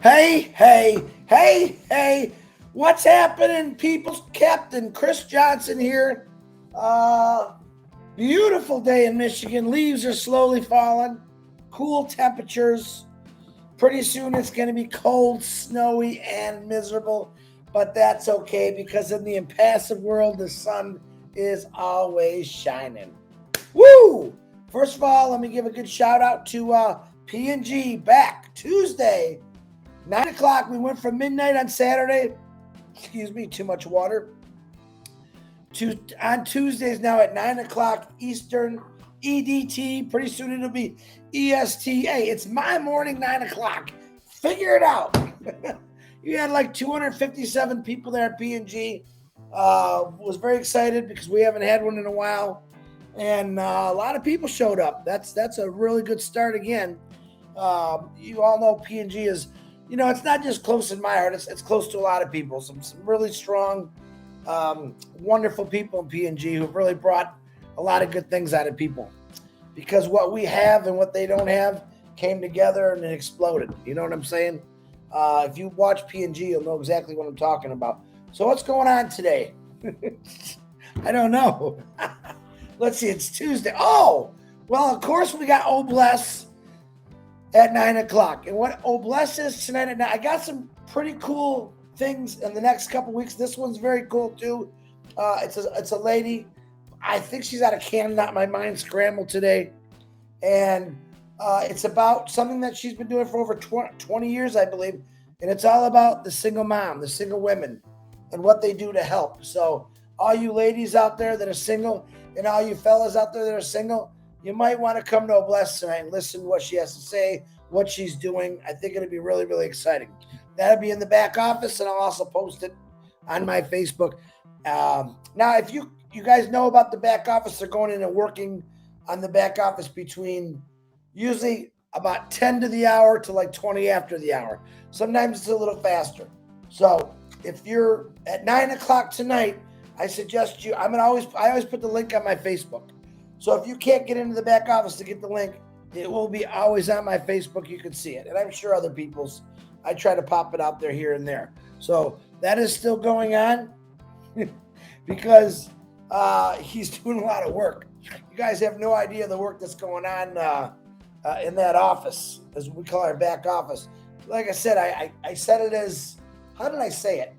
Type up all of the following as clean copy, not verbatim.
Hey, what's happening, people's Captain Chris Johnson here. Beautiful day in Michigan. Leaves are slowly falling. Cool temperatures. Pretty soon it's going to be cold, snowy, and miserable. But that's okay because in the impassive world, the sun is always shining. Woo! First of all, let me give a good shout out to P&G back Tuesday. 9 o'clock, we went from midnight on Saturday, excuse me, too much water, to on Tuesdays now at 9 o'clock Eastern, EDT. Pretty soon it'll be EST. Hey, it's my morning, 9 o'clock. Figure it out. You had like 257 people there at P&G. Was very excited because we haven't had one in a while. And a lot of people showed up. That's a really good start again. You all know P&G is, it's not just close in my heart. It's close to a lot of people. Some really strong, wonderful people in P&G who've really brought a lot of good things out of people. Because what we have and what they don't have came together and it exploded. You know what I'm saying? If you watch P&G, you'll know exactly what I'm talking about. So what's going on today? I don't know. Let's see, it's Tuesday. Oh, well, of course we got Oh Bless at 9 o'clock. And what Oh Bless is tonight at 9, I got some pretty cool things in the next couple weeks. This one's very cool too. It's a lady. I think she's out of Canada. My mind scrambled today. And it's about something that she's been doing for over 20 years, I believe. And it's all about the single mom, the single women, and what they do to help. So all you ladies out there that are single and all you fellas out there that are single, you might want to come to Oh Bless tonight and listen to what she has to say, what she's doing. I think it'll be really, really exciting. That'll be in the back office, and I'll also post it on my Facebook. Now, if you guys know about the back office, they're going in and working on the back office between usually about 10 to the hour to like 20 after the hour. Sometimes it's a little faster. So if you're at 9 o'clock tonight, I suggest you, I always put the link on my Facebook. So if you can't get into the back office to get the link, it will be always on my Facebook. You can see it. And I'm sure other people's, I try to pop it out there here and there. So that is still going on because he's doing a lot of work. You guys have no idea the work that's going on in that office, as we call our back office. Like I said, I said it as, how did I say it?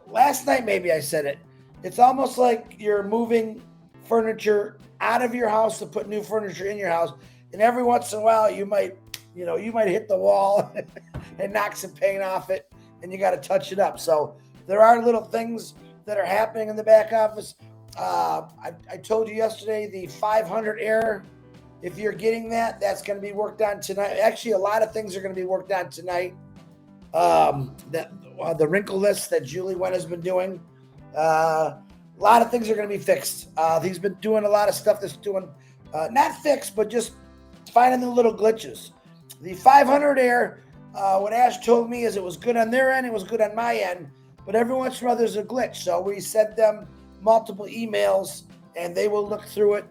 Last night, maybe I said it. It's almost like you're moving furniture out of your house to put new furniture in your house. And every once in a while, you might hit the wall and knock some paint off it, and you got to touch it up. So there are little things that are happening in the back office. I told you yesterday, the 500 error, if you're getting that, that's going to be worked on tonight. Actually, a lot of things are going to be worked on tonight. The wrinkle list that Julie Wen has been doing. A lot of things are going to be fixed. He's been doing a lot of stuff that's doing, not fixed, but just finding the little glitches. The 500 error, what Ash told me is it was good on their end, it was good on my end, but every once in a while there's a glitch. So we sent them multiple emails and they will look through it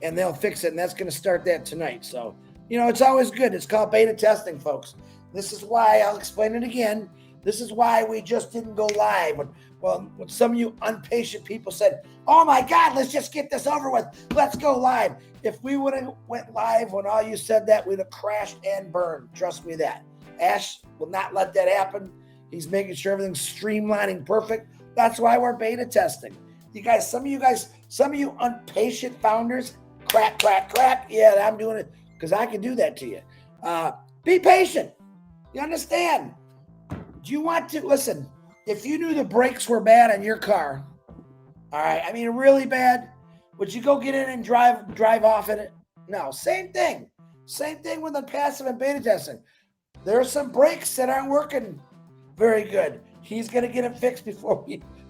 and they'll fix it. And that's going to start that tonight. So, it's always good. It's called beta testing, folks. This is why, I'll explain it again. This is why we just didn't go live. When some of you impatient people said, oh my God, let's just get this over with. Let's go live. If we would have went live when all you said that, we'd have crashed and burned. Trust me that. Ash will not let that happen. He's making sure everything's streamlining perfect. That's why we're beta testing. Some of you impatient founders, crack. Yeah, I'm doing it because I can do that to you. Be patient. You understand? Do you want to, listen, if you knew the brakes were bad on your car, all right, I mean, really bad, would you go get in and drive off in it? No, same thing. Same thing with Onpassive and beta testing. There are some brakes that aren't working very good. He's going to get them fixed before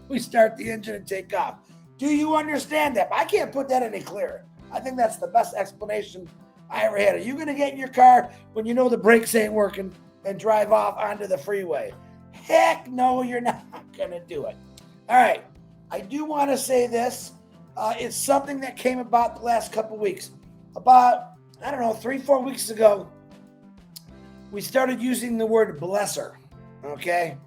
we start the engine and take off. Do you understand that? I can't put that any clearer. I think that's the best explanation I ever had. Are you going to get in your car when you know the brakes ain't working and drive off onto the freeway? Heck no, you're not going to do it. All right. I do want to say this. It's something that came about the last couple weeks. About, 3-4 weeks ago, we started using the word blesser, okay?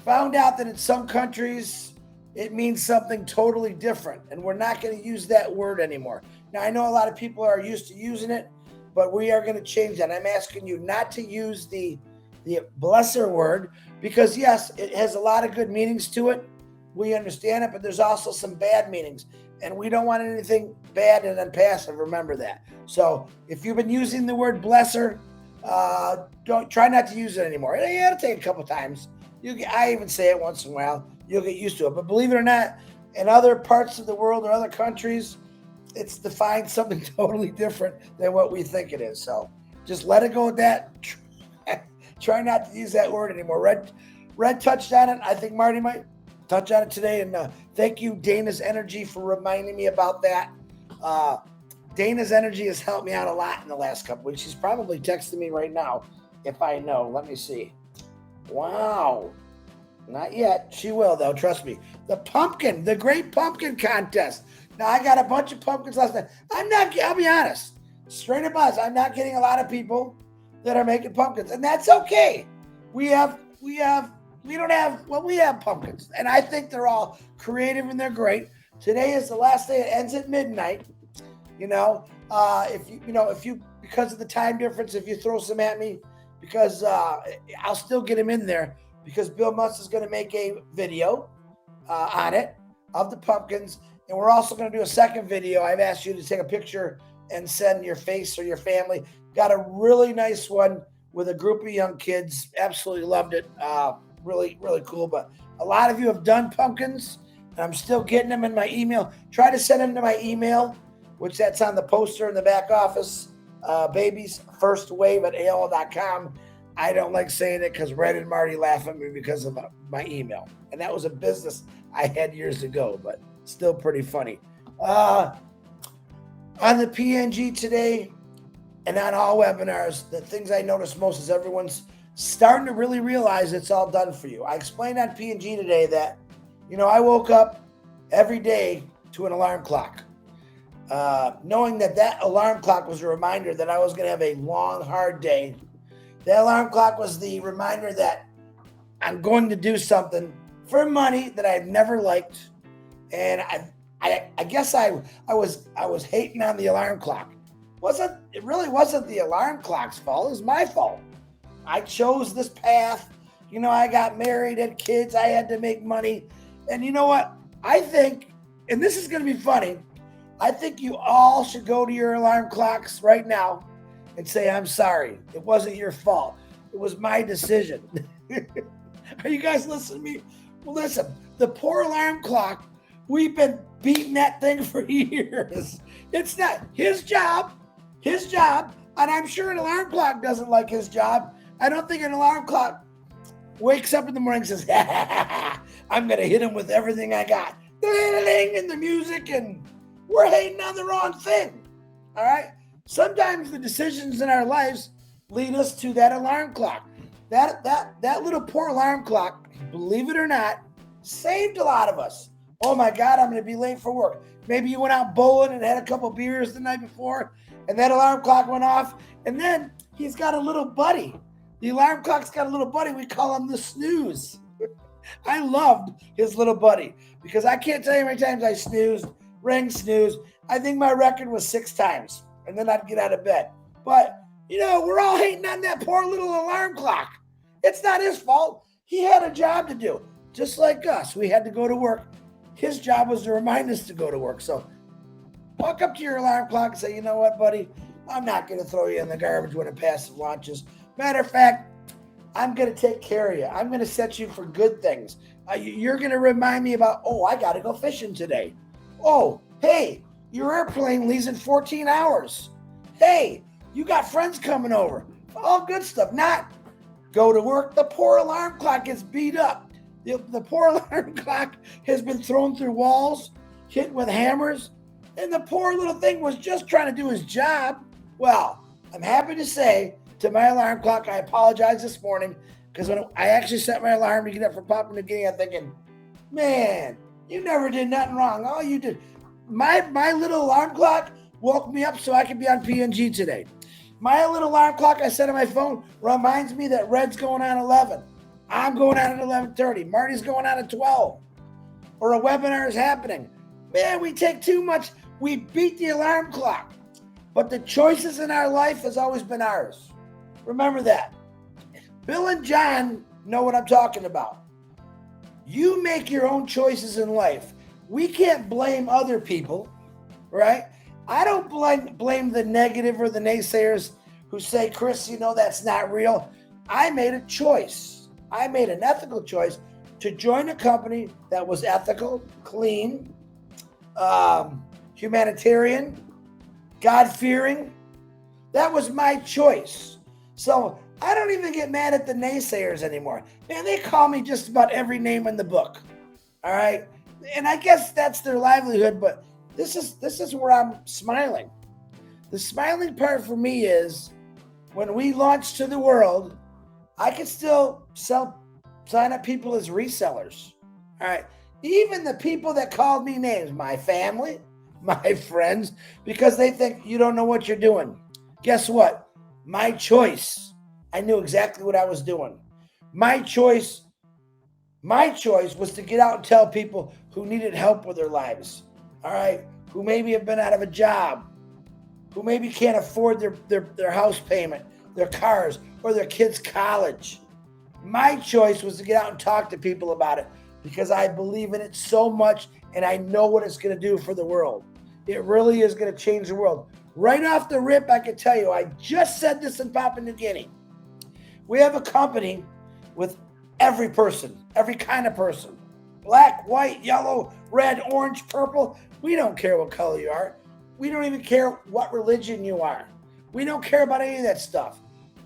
Found out that in some countries, it means something totally different, and we're not going to use that word anymore. Now, I know a lot of people are used to using it, but we are going to change that. I'm asking you not to use the blesser word because, yes, it has a lot of good meanings to it. We understand it, but there's also some bad meanings, and we don't want anything bad and unpassive. Remember that. So if you've been using the word blesser, try not to use it anymore. It'll take a couple times. I even say it once in a while. You'll get used to it. But believe it or not, in other parts of the world or other countries, it's defined something totally different than what we think it is. So just let it go with that. Try not to use that word anymore. Red touched on it. I think Marty might touch on it today. And thank you, Dana's Energy, for reminding me about that. Dana's Energy has helped me out a lot in the last couple weeks. She's probably texting me right now if I know. Let me see. Wow. Not yet. She will, though. Trust me. The Great Pumpkin Contest. Now, I got a bunch of pumpkins last night. I'll be honest. Straight up us. I'm not getting a lot of people that are making pumpkins. And that's okay. We have pumpkins. And I think they're all creative and they're great. Today is the last day. It ends at midnight. If you because of the time difference, if you throw some at me, because I'll still get them in there because Bill Musk is going to make a video on it of the pumpkins. And we're also going to do a second video. I've asked you to take a picture and send your face or your family. Got a really nice one with a group of young kids. Absolutely loved it. Really, really cool. But a lot of you have done pumpkins, and I'm still getting them in my email. Try to send them to my email, which that's on the poster in the back office. Babies first wave at AOL.com. I don't like saying it because Red and Marty laugh at me because of my email. And that was a business I had years ago, but still pretty funny. On the PNG today and on all webinars, the things I notice most is everyone's starting to really realize it's all done for you. I explained on PNG today that, I woke up every day to an alarm clock. Knowing that alarm clock was a reminder that I was going to have a long, hard day. That alarm clock was the reminder that I'm going to do something for money that I've never liked. And I guess I was hating on the alarm clock. It really wasn't the alarm clock's fault. It was my fault. I chose this path. I got married, had kids. I had to make money. And you know what? I think, and this is going to be funny, I think you all should go to your alarm clocks right now and say, I'm sorry. It wasn't your fault. It was my decision. Are you guys listening to me? Well, listen, the poor alarm clock, we've been beating that thing for years. It's not his job, and I'm sure an alarm clock doesn't like his job. I don't think an alarm clock wakes up in the morning and says, I'm going to hit him with everything I got. And the music, and we're hating on the wrong thing. All right? Sometimes the decisions in our lives lead us to that alarm clock. That little poor alarm clock, believe it or not, saved a lot of us. Oh my God, I'm going to be late for work. Maybe you went out bowling and had a couple beers the night before, and that alarm clock went off, and then he's got a little buddy. The alarm clock's got a little buddy. We call him the snooze. I loved his little buddy because I can't tell you how many times I snoozed, rang snooze. I think my record was 6 times, and then I'd get out of bed. But, we're all hating on that poor little alarm clock. It's not his fault. He had a job to do, just like us. We had to go to work. His job was to remind us to go to work. So walk up to your alarm clock and say, you know what, buddy? I'm not going to throw you in the garbage when Onpassive launches. Matter of fact, I'm going to take care of you. I'm going to set you for good things. You're going to remind me about, I got to go fishing today. Oh, hey, your airplane leaves in 14 hours. Hey, you got friends coming over. All good stuff. Not go to work. The poor alarm clock gets beat up. The poor alarm clock has been thrown through walls, hit with hammers, and the poor little thing was just trying to do his job. Well, I'm happy to say to my alarm clock, I apologize this morning because when I actually set my alarm to get up for Papa New Guinea, I'm thinking, man, you never did nothing wrong. All you did, my little alarm clock woke me up so I could be on PNG today. My little alarm clock I set on my phone reminds me that Red's going on 11. I'm going on at 11:30. Marty's going on at 12. Or a webinar is happening. Man, we take too much. We beat the alarm clock. But the choices in our life has always been ours. Remember that. Bill and John know what I'm talking about. You make your own choices in life. We can't blame other people, right? I don't blame the negative or the naysayers who say, Chris, that's not real. I made a choice. I made an ethical choice to join a company that was ethical, clean, humanitarian, God-fearing. That was my choice. So I don't even get mad at the naysayers anymore. Man, they call me just about every name in the book. All right. And I guess that's their livelihood, but this is where I'm smiling. The smiling part for me is when we launch to the world, I can still sign up people as resellers. All right. Even the people that called me names, my family, my friends, because they think you don't know what you're doing. Guess what? My choice. I knew exactly what I was doing. My choice was to get out and tell people who needed help with their lives. All right. Who maybe have been out of a job, who maybe can't afford their house payment, their cars, or their kids' college. My choice was to get out and talk to people about it because I believe in it so much and I know what it's going to do for the world. It really is going to change the world. Right off the rip, I can tell you, I just said this in Papua New Guinea. We have a company with every person, every kind of person. Black, white, yellow, red, orange, purple. We don't care what color you are. We don't even care what religion you are. We don't care about any of that stuff.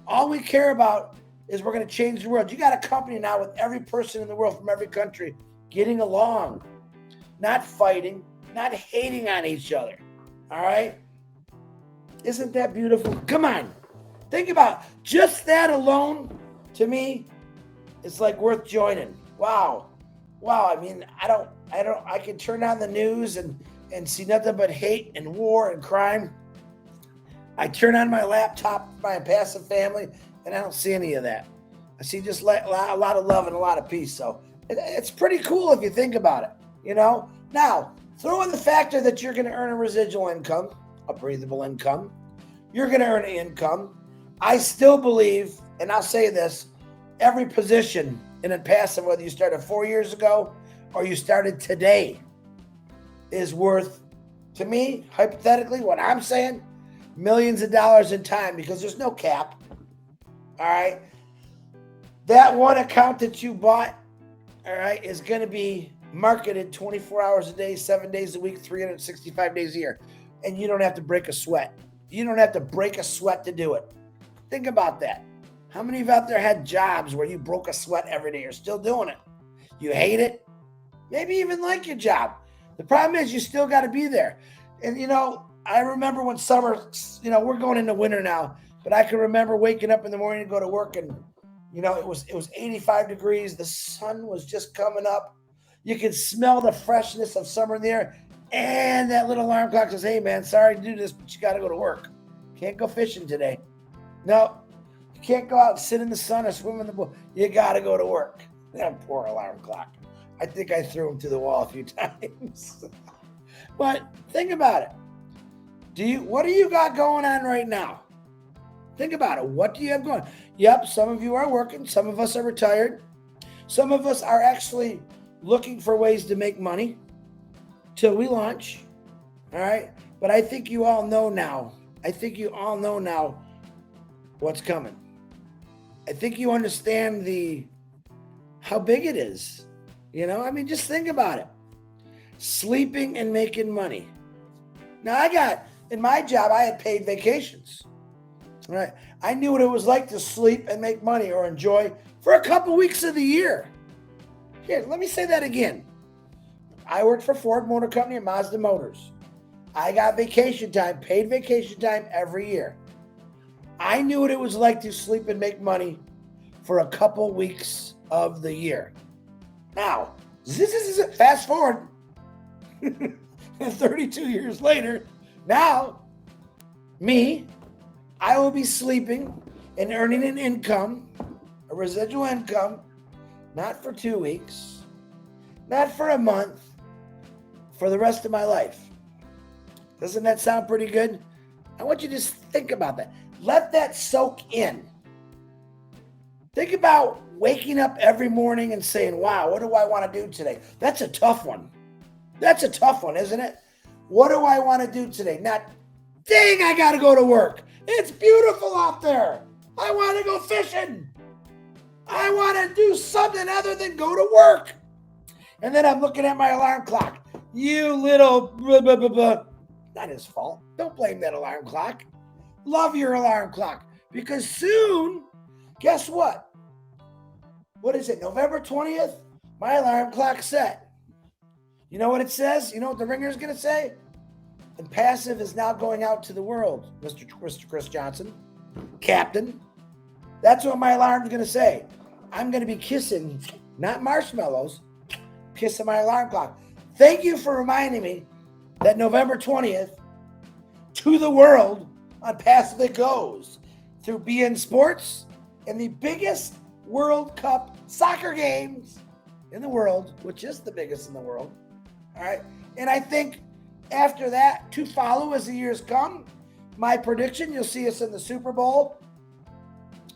All we care about is we're going to change the world. You got a company now with every person in the world from every country getting along, not fighting, not hating on each other. All right? Isn't that beautiful? Come on. Think about just that alone. To me, it's like worth joining. Wow. I mean, I can turn on the news and see nothing but hate and war and crime. I turn on my laptop, my Onpassive family, and I don't see any of that. I see just a lot of love and a lot of peace. So it's pretty cool if you think about it, Now, throw in the factor that you're going to earn a residual income, a breathable income. You're going to earn income. I still believe, and I'll say this, every position in Onpassive, whether you started 4 years ago or you started today, is worth, to me, hypothetically, what I'm saying, millions of dollars in time because there's no cap. All right. That one account that you bought, all right, is going to be marketed 24 hours a day, 7 days a week, 365 days a year. And you don't have to break a sweat. You don't have to break a sweat to do it. Think about that. How many of you out there had jobs where you broke a sweat every day? You're still doing it. You hate it. Maybe even like your job. The problem is you still got to be there. And, I remember when summer, we're going into winter now, but I can remember waking up in the morning to go to work and, it was 85 degrees. The sun was just coming up. You could smell the freshness of summer in the air. And that little alarm clock says, hey, man, sorry to do this, but you got to go to work. Can't go fishing today. No, you can't go out and sit in the sun or swim in the pool. You got to go to work. That poor alarm clock. I think I threw him to the wall a few times. But think about it. What do you got going on right now? Think about it. What do you have going? Yep, some of you are working. Some of us are retired. Some of us are actually looking for ways to make money till we launch. All right. But I think you all know now. What's coming. I think you understand how big it is. Just think about it. Sleeping and making money. Now in my job, I had paid vacations. Right? I knew what it was like to sleep and make money or enjoy for a couple weeks of the year. Here, let me say that again. I worked for Ford Motor Company and Mazda Motors. I got vacation time, paid vacation time every year. I knew what it was like to sleep and make money for a couple weeks of the year. Now, fast forward 32 years later, now, me, I will be sleeping and earning an income, a residual income, not for 2 weeks, not for a month, for the rest of my life. Doesn't that sound pretty good? I want you to just think about that. Let that soak in. Think about waking up every morning and saying, wow, what do I want to do today? That's a tough one. That's a tough one, isn't it? What do I want to do today? Not, dang, I got to go to work. It's beautiful out there. I want to go fishing. I want to do something other than go to work. And then I'm looking at my alarm clock. You little blah, blah, blah, blah. Not his fault. Don't blame that alarm clock. Love your alarm clock. Because soon, guess what? What is it, November 20th? My alarm clock's set. You know what it says? You know what the ringer's going to say? Onpassive is now going out to the world, Mr. Chris Johnson, Captain. That's what my alarm's going to say. I'm going to be kissing, not marshmallows, kissing my alarm clock. Thank you for reminding me that November 20th, to the world, Onpassive it goes through BN Sports and the biggest World Cup soccer games in the world, which is the biggest in the world. All right. And I think after that, to follow as the years come, my prediction, you'll see us in the Super Bowl.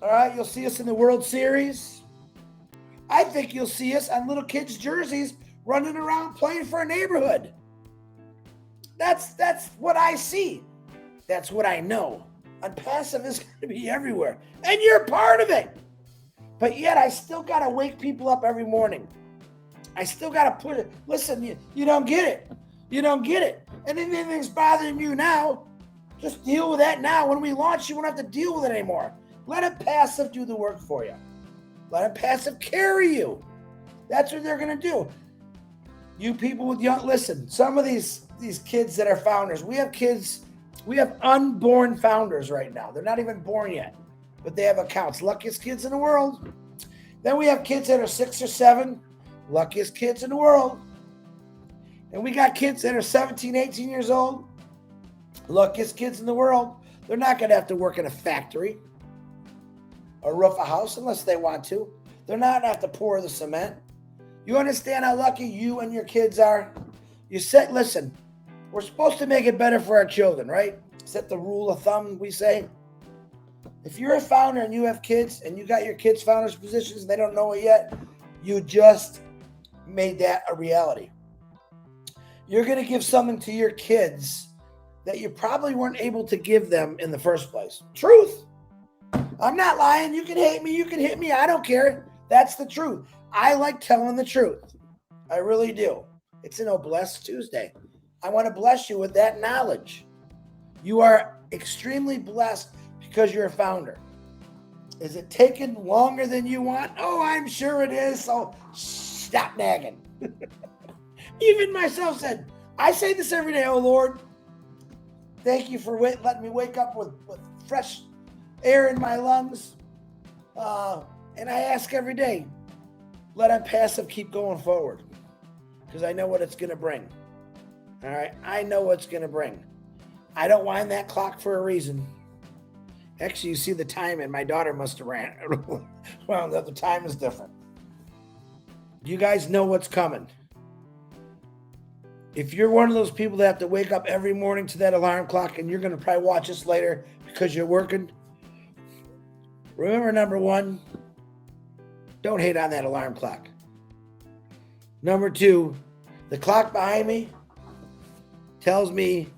All right. You'll see us in the World Series. I think you'll see us on little kids' jerseys running around playing for a neighborhood. That's what I see. That's what I know. Onpassive is going to be everywhere. And you're part of it. But yet I still got to wake people up every morning. I still got to put it. Listen, you don't get it. You don't get it. And if anything's bothering you now, just deal with that now. When we launch, you won't have to deal with it anymore. Let Onpassive do the work for you. Let Onpassive carry you. That's what they're going to do. You people with young, listen, some of these kids that are founders, we have unborn founders right now. They're not even born yet, but they have accounts. Luckiest kids in the world. Then we have kids that are 6 or 7, luckiest kids in the world. And we got kids that are 17, 18 years old, luckiest kids in the world. They're not going to have to work in a factory or roof a house unless they want to. They're not going to have to pour the cement. You understand how lucky you and your kids are? You said, listen, we're supposed to make it better for our children, right? Is that the rule of thumb we say? If you're a founder and you have kids and you got your kids' founders positions and they don't know it yet, you just made that a reality. You're going to give something to your kids that you probably weren't able to give them in the first place. Truth. I'm not lying. You can hate me. You can hit me. I don't care. That's the truth. I like telling the truth. I really do. It's an Blessed Tuesday. I want to bless you with that knowledge. You are extremely blessed because you're a founder. Is it taking longer than you want? Oh, I'm sure it is. So stop nagging. Even myself said, I say this every day, oh Lord, thank you for letting me wake up with fresh air in my lungs. And I ask every day, let Onpassive keep going forward because I know what it's going to bring. All right. I know what it's going to bring. I don't wind that clock for a reason. Actually, you see the time and my daughter must have ran. Well, the time is different. You guys know what's coming. If you're one of those people that have to wake up every morning to that alarm clock and you're going to probably watch this later because you're working, remember number 1, don't hate on that alarm clock. Number 2, the clock behind me tells me,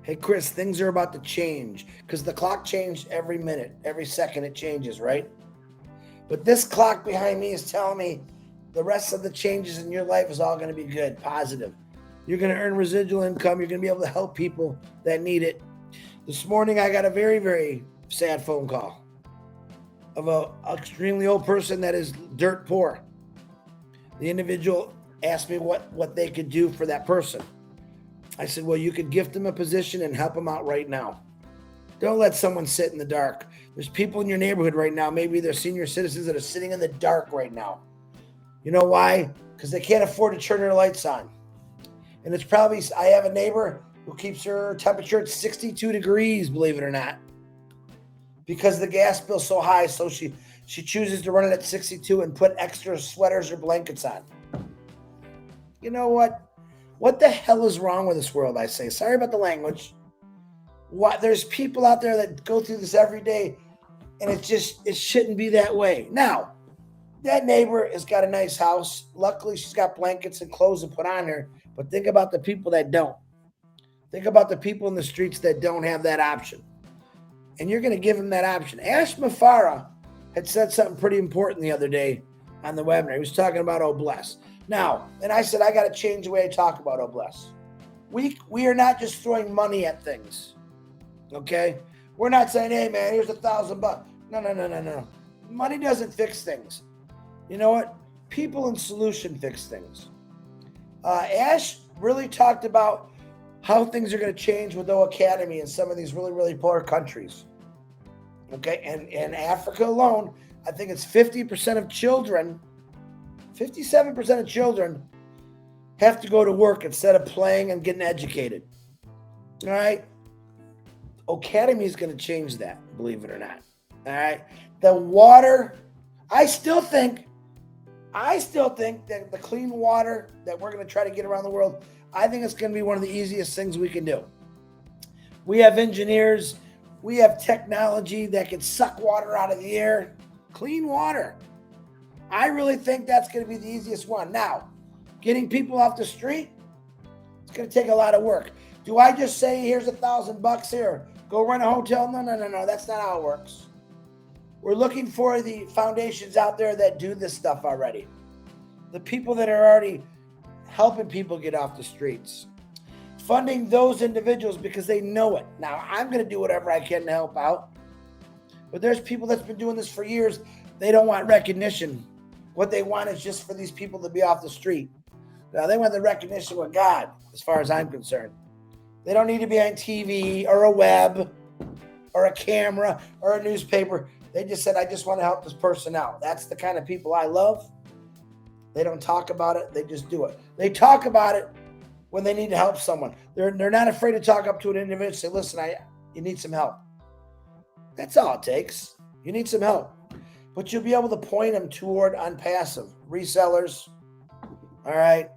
hey, Chris, things are about to change because the clock changed every minute, every second it changes, right? But this clock behind me is telling me the rest of the changes in your life is all going to be good, positive. You're going to earn residual income. You're going to be able to help people that need it. This morning, I got a very, very sad phone call of an extremely old person that is dirt poor. The individual asked me what they could do for that person. I said, well, you could gift them a position and help them out right now. Don't let someone sit in the dark. There's people in your neighborhood right now. Maybe they're senior citizens that are sitting in the dark right now. You know why? Because they can't afford to turn their lights on. And it's probably, I have a neighbor who keeps her temperature at 62 degrees, believe it or not. because the gas bill's so high. So she chooses to run it at 62 and put extra sweaters or blankets on. You know what? What the hell is wrong with this world, I say? Sorry about the language. There's people out there that go through this every day, and it shouldn't be that way. Now, that neighbor has got a nice house. Luckily, she's got blankets and clothes to put on her. But think about the people that don't. Think about the people in the streets that don't have that option. And you're going to give them that option. Ash Mafara had said something pretty important the other day on the webinar. He was talking about Oh Bless. Now, and I said, I got to change the way I talk about Oh Bless. We are not just throwing money at things. Okay? We're not saying, hey, man, here's $1,000. No. Money doesn't fix things. You know what? People and solution fix things. Ash really talked about how things are going to change with O Academy in some of these really, really poor countries. Okay, and in Africa alone, I think it's 50% of children, 57% of children have to go to work instead of playing and getting educated. All right? Academy is going to change that, believe it or not. All right? The water, I still think that the clean water that we're going to try to get around the world, I think it's going to be one of the easiest things we can do. We have engineers. We have technology that can suck water out of the air. Clean water. I really think that's going to be the easiest one. Now, getting people off the street, it's going to take a lot of work. Do I just say, here's $1,000 here, go rent a hotel? No. That's not how it works. We're looking for the foundations out there that do this stuff already. The people that are already helping people get off the streets. Funding those individuals because they know it. Now, I'm going to do whatever I can to help out. But there's people that's been doing this for years. They don't want recognition. What they want is just for these people to be off the street. Now, they want the recognition with God, as far as I'm concerned. They don't need to be on TV or a web or a camera or a newspaper. They just said, I just want to help this person out. That's the kind of people I love. They don't talk about it. They just do it. They talk about it when they need to help someone. They're not afraid to talk up to an individual and say, listen, you need some help. That's all it takes. You need some help. But you'll be able to point them toward Onpassive, resellers, all right?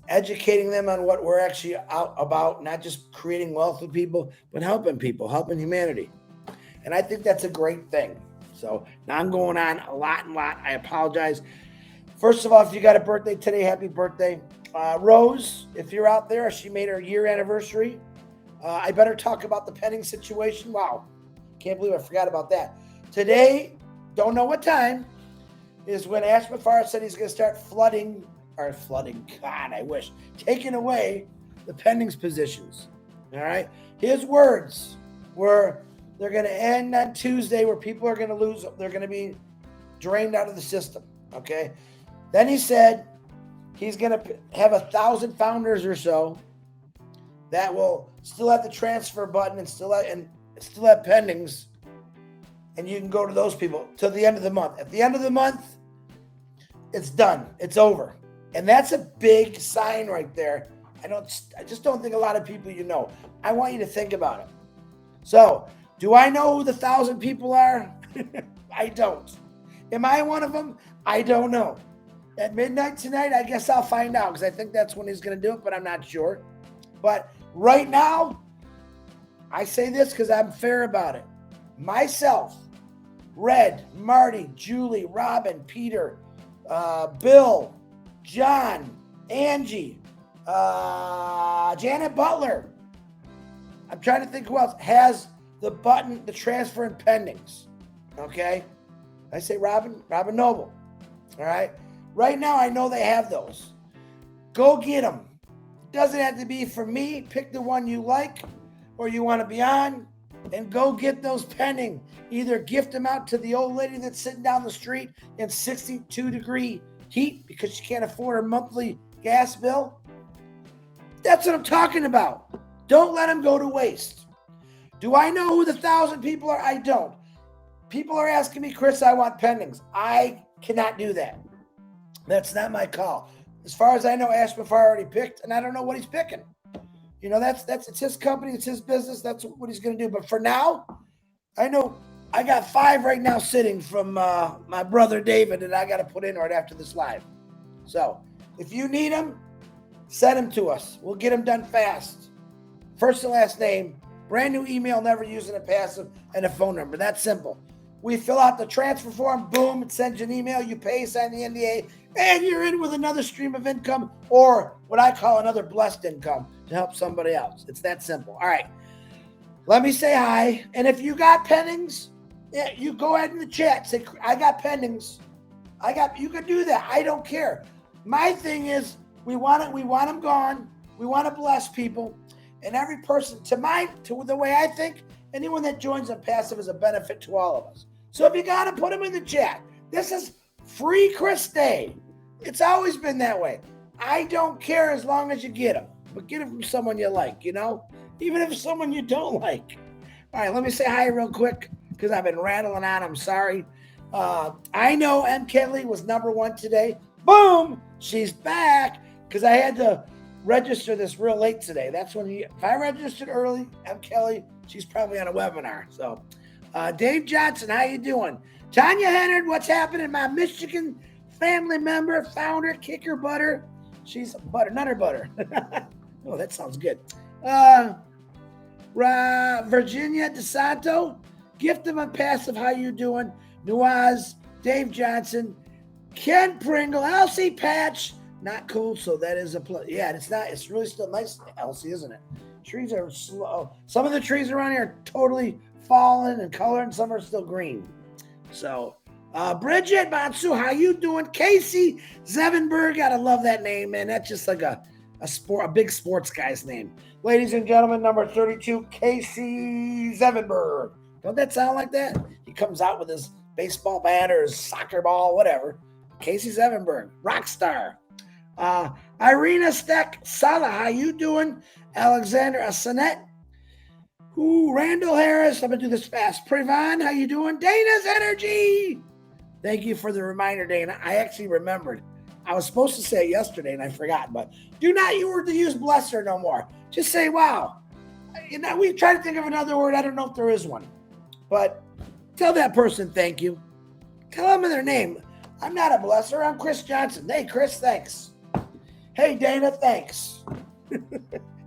Educating them on what we're actually out about, not just creating wealth with people, but helping people, helping humanity. And I think that's a great thing. So now I'm going on a lot. I apologize. First of all, if you got a birthday today, happy birthday. Rose, if you're out there, she made her year anniversary. I better talk about the pending situation. Wow. Can't believe I forgot about that. Today, don't know what time, is when Ash Mafara said he's going to start flooding, God, I wish, taking away the pendings positions. All right. His words were they're going to end on Tuesday where people are going to lose. They're going to be drained out of the system. Okay. Then he said he's going to have 1,000 founders or so that will still have the transfer button and still have pendings. And you can go to those people till the end of the month. At the end of the month, it's done. It's over. And that's a big sign right there. I just don't think a lot of people know. I want you to think about it. So, do I know who the 1,000 people are? I don't. Am I one of them? I don't know. At midnight tonight, I guess I'll find out because I think that's when he's going to do it, but I'm not sure. But right now, I say this because I'm fair about it. Myself, Red, Marty, Julie, Robin, Peter, Bill, John, Angie, Janet Butler. I'm trying to think who else has the button, the transfer and pendings. Okay? I say Robin Noble. All right? Right now, I know they have those. Go get them. It doesn't have to be for me. Pick the one you like or you want to be on and go get those pending. Either gift them out to the old lady that's sitting down the street in 62-degree heat because she can't afford her monthly gas bill. That's what I'm talking about. Don't let them go to waste. Do I know who the 1,000 people are? I don't. People are asking me, Chris, I want pendings. I cannot do that. That's not my call. As far as I know, Ash Mafar already picked, and I don't know what he's picking. It's his company, it's his business. That's what he's going to do. But for now, I know I got 5 right now sitting from my brother David that I got to put in right after this live. So if you need them, send them to us. We'll get them done fast. First and last name, brand new email, never using a passive, and a phone number. That's simple. We fill out the transfer form, boom, it sends you an email, you pay, sign the NDA, and you're in with another stream of income, or what I call another blessed income to help somebody else. It's that simple. All right. Let me say hi. And if you got pendings, yeah, you go ahead in the chat. Say, I got pendings. You can do that. I don't care. My thing is, we want them gone. We want to bless people. And every person, to the way I think, anyone that joins Onpassive is a benefit to all of us. So if you got to put them in the chat. This is free Chris Day. It's always been that way. I don't care as long as you get them. But get it from someone you like, even if it's someone you don't like. All right, let me say hi real quick because I've been rattling on. I'm sorry. I know M. Kelly was number 1 today. Boom! She's back because I had to register this real late today. That's when if I registered early, M. Kelly, she's probably on a webinar. So, Dave Johnson, how you doing? Tanya Hennard, what's happening? My Michigan family member, founder, Kicker Butter. She's Nutter Butter. Oh, that sounds good. Virginia DeSanto, Gift of Onpassive, how you doing? Nuaz, Dave Johnson, Ken Pringle, Elsie Patch, not cool, so that is a plus. Yeah, it's not. It's really still nice, Elsie, isn't it? Trees are slow. Some of the trees around here are totally fallen and colored, and some are still green. So, Bridget Matsu, how you doing? Casey Zevenberg, gotta love that name, man. That's just like a big sports guy's name. Ladies and gentlemen, number 32, Casey Zevenberg. Don't that sound like that? He comes out with his baseball bat or his soccer ball, whatever. Casey Zevenberg, rock star. Irina Steck Sala, how you doing? Alexander Asanet. Randall Harris, I'm going to do this fast. Prevan, how you doing? Dana's Energy. Thank you for the reminder, Dana. I actually remembered. I was supposed to say it yesterday and I forgot, but do not use blesser no more. Just say, wow. We try to think of another word. I don't know if there is one, but tell that person thank you. Tell them their name. I'm not a blesser. I'm Chris Johnson. Hey, Chris, thanks. Hey, Dana, thanks.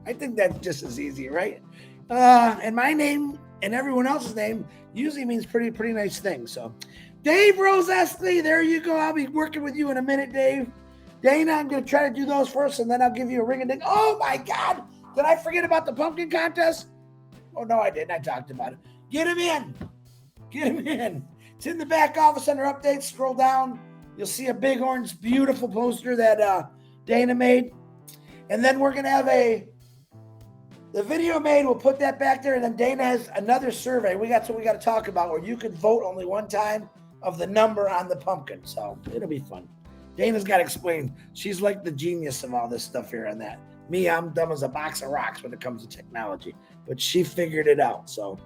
I think that's just as easy, right? And my name and everyone else's name usually means pretty nice things. So, Dave Rose-Estley, there you go. I'll be working with you in a minute, Dave. Dana, I'm going to try to do those first, and then I'll give you a ring and ding. Oh, my God. Did I forget about the pumpkin contest? Oh, no, I didn't. I talked about it. Get him in. It's in the back office under updates. Scroll down. You'll see a big orange, beautiful poster that Dana made. And then we're going to have the video made. We'll put that back there. And then Dana has another survey. We got to talk about where you can vote only one time of the number on the pumpkin. So it'll be fun. Dana's got to explain. She's like the genius of all this stuff here and that. Me, I'm dumb as a box of rocks when it comes to technology. But she figured it out. So,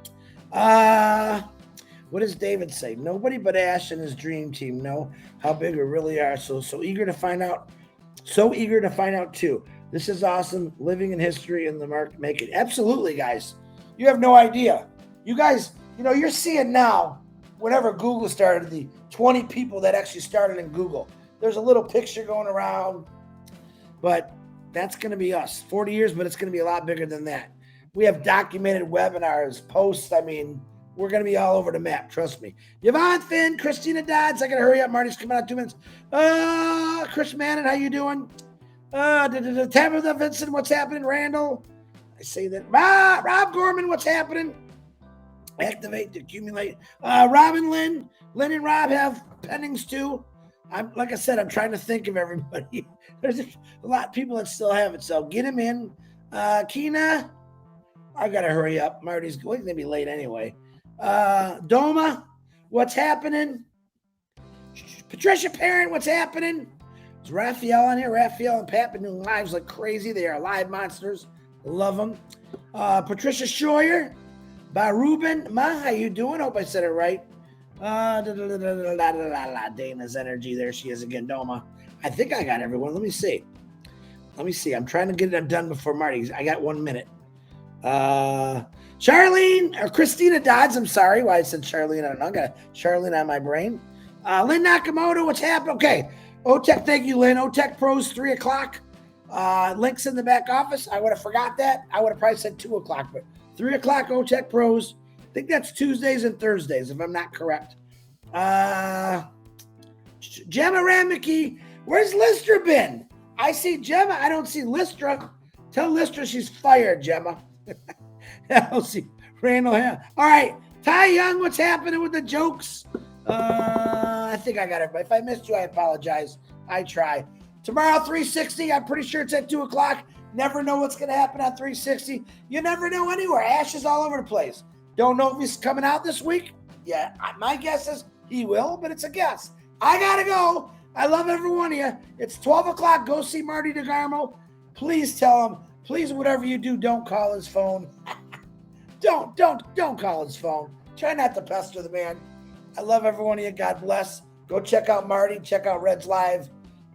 what does David say? Nobody but Ash and his dream team know how big we really are. So eager to find out. So eager to find out too. This is awesome. Living in history in the market making. Absolutely, guys. You have no idea. You guys, you're seeing now, whenever Google started, the 20 people that actually started in Google. There's a little picture going around, but that's going to be us. 40 years, but it's going to be a lot bigger than that. We have documented webinars, posts. I mean, we're going to be all over the map. Trust me. Yvonne Finn, Christina Dodds. I got to hurry up. Marty's coming out in 2 minutes. Chris Mannon, how you doing? Tabitha Vincent, what's happening? Randall. I say that. Rob Gorman, what's happening? Activate to accumulate. Robin Lynn. Lynn and Rob have pendings too. Like I said, I'm trying to think of everybody. There's a lot of people that still have it. So get them in. Keena. I got to hurry up. Marty's going to be late anyway. Doma, what's happening? Patricia Parent, what's happening? Is Raphael on here? Raphael and Pat been doing lives like crazy. They are live monsters. Love them. Patricia Schroyer. Ruben. Ma, how you doing? Hope I said it right. Dana's Energy. There she is again. Doma. I think I got everyone. Let me see. I'm trying to get it done before Marty. I got 1 minute. Charlene, or Christina Dodds, I'm sorry why I said Charlene. I don't know. I got Charlene on my brain. Lynn Nakamoto, what's happening? Okay. OTech, thank you, Lynn. OTech Pros, 3 o'clock. Links in the back office. I would have forgot that. I would have probably said 2 o'clock, but 3 o'clock OTech Pros. I think that's Tuesdays and Thursdays, if I'm not correct. Gemma Ramicki, where's Listra been? I see Gemma. I don't see Listra. Tell Listra she's fired, Gemma. I'll see Randall. All right. Ty Young, what's happening with the jokes? I think I got it. If I missed you, I apologize. I try. Tomorrow, 360. I'm pretty sure it's at 2 o'clock. Never know what's going to happen on 360. You never know anywhere. Ash is all over the place. Don't know if he's coming out this week. Yeah, my guess is he will, but it's a guess. I got to go. I love every one of you. It's 12 o'clock. Go see Marty DeGarmo. Please tell him. Please, whatever you do, don't call his phone. Don't call his phone. Try not to pester the man. I love every one of you. God bless. Go check out Marty. Check out Red's Live,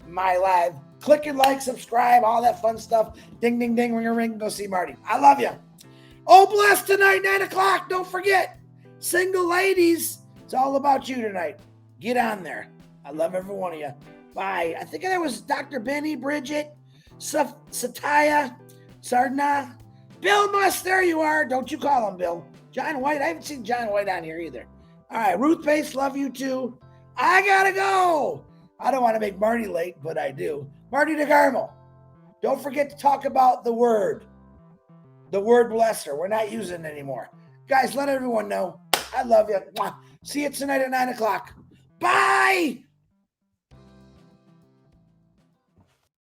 my live. Click and like, subscribe, all that fun stuff. Ding, ding, ding, ring a ring. Go see Marty. I love you. Oh, bless tonight, 9 o'clock. Don't forget. Single ladies. It's all about you tonight. Get on there. I love every one of you. Bye. I think that was Dr. Benny, Bridget, Satya, Sardana. Bill Must, there you are. Don't you call him, Bill. John White. I haven't seen John White on here either. All right, Ruth Pace, love you too. I gotta go. I don't want to make Marty late, but I do. Marty DeGarmo, don't forget to talk about the word blesser. We're not using it anymore. Guys, let everyone know. I love you. See you tonight at 9 o'clock. Bye.